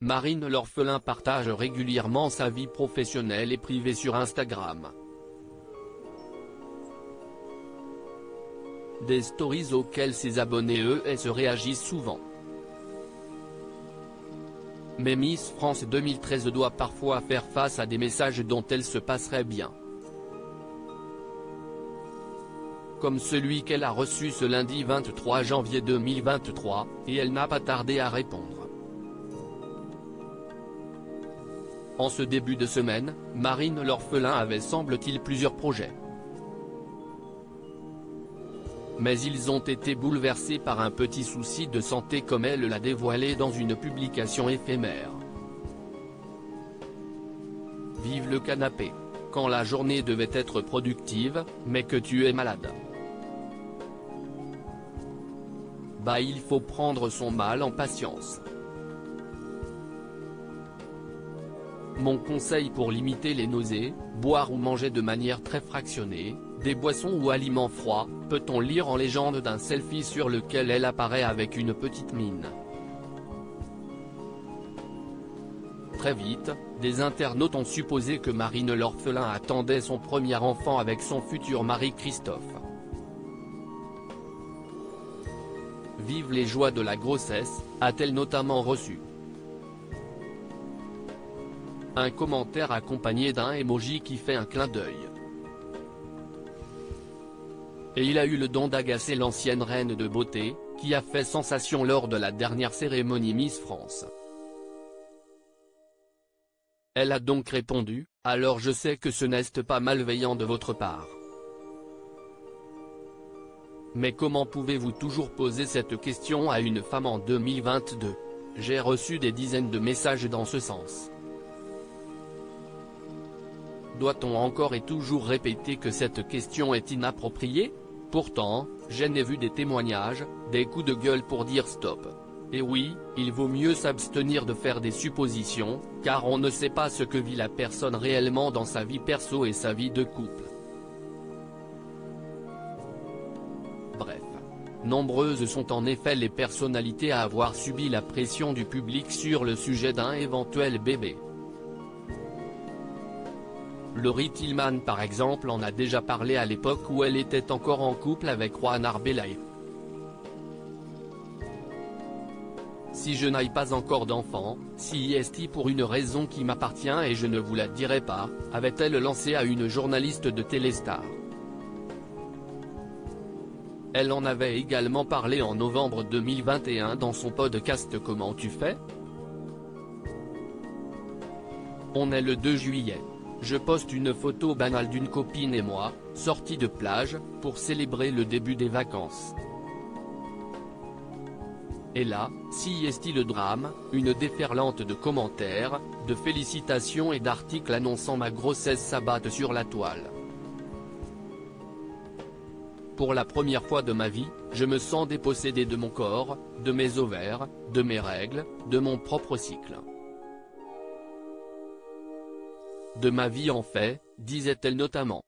Marine l'orphelin partage régulièrement sa vie professionnelle et privée sur Instagram. Des stories auxquelles ses abonnés se réagissent souvent. Mais Miss France 2013 doit parfois faire face à des messages dont elle se passerait bien. Comme celui qu'elle a reçu ce lundi 23 janvier 2023, et elle n'a pas tardé à répondre. En ce début de semaine, Marine l'orphelin avait semble-t-il plusieurs projets. Mais ils ont été bouleversés par un petit souci de santé comme elle l'a dévoilé dans une publication éphémère. Vive le canapé. Quand la journée devait être productive, mais que tu es malade. Bah il faut prendre son mal en patience. Mon conseil pour limiter les nausées, boire ou manger de manière très fractionnée, des boissons ou aliments froids, peut-on lire en légende d'un selfie sur lequel elle apparaît avec une petite mine. Très vite, des internautes ont supposé que Marine l'orphelin attendait son premier enfant avec son futur mari Christophe. Vive les joies de la grossesse, a-t-elle notamment reçu. Un commentaire accompagné d'un emoji qui fait un clin d'œil. Et il a eu le don d'agacer l'ancienne reine de beauté, qui a fait sensation lors de la dernière cérémonie Miss France. Elle a donc répondu, « Alors je sais que ce n'est pas malveillant de votre part. Mais comment pouvez-vous toujours poser cette question à une femme en 2022 ? J'ai reçu des dizaines de messages dans ce sens. Doit-on encore et toujours répéter que cette question est inappropriée ? Pourtant, j'en ai vu des témoignages, des coups de gueule pour dire stop. Et oui, il vaut mieux s'abstenir de faire des suppositions, car on ne sait pas ce que vit la personne réellement dans sa vie perso et sa vie de couple. Bref. Nombreuses sont en effet les personnalités à avoir subi la pression du public sur le sujet d'un éventuel bébé. Laurie Tillman par exemple en a déjà parlé à l'époque où elle était encore en couple avec Juan Arbelay. Si je n'ai pas encore d'enfant, si est pour une raison qui m'appartient et je ne vous la dirai pas, avait-elle lancé à une journaliste de Téléstar. Elle en avait également parlé en novembre 2021 dans son podcast Comment tu fais ? On est le 2 juillet. Je poste une photo banale d'une copine et moi, sortie de plage, pour célébrer le début des vacances. Et là, si est le drame, une déferlante de commentaires, de félicitations et d'articles annonçant ma grossesse s'abattent sur la toile. Pour la première fois de ma vie, je me sens dépossédée de mon corps, de mes ovaires, de mes règles, de mon propre cycle. De ma vie en fait, disait-elle notamment.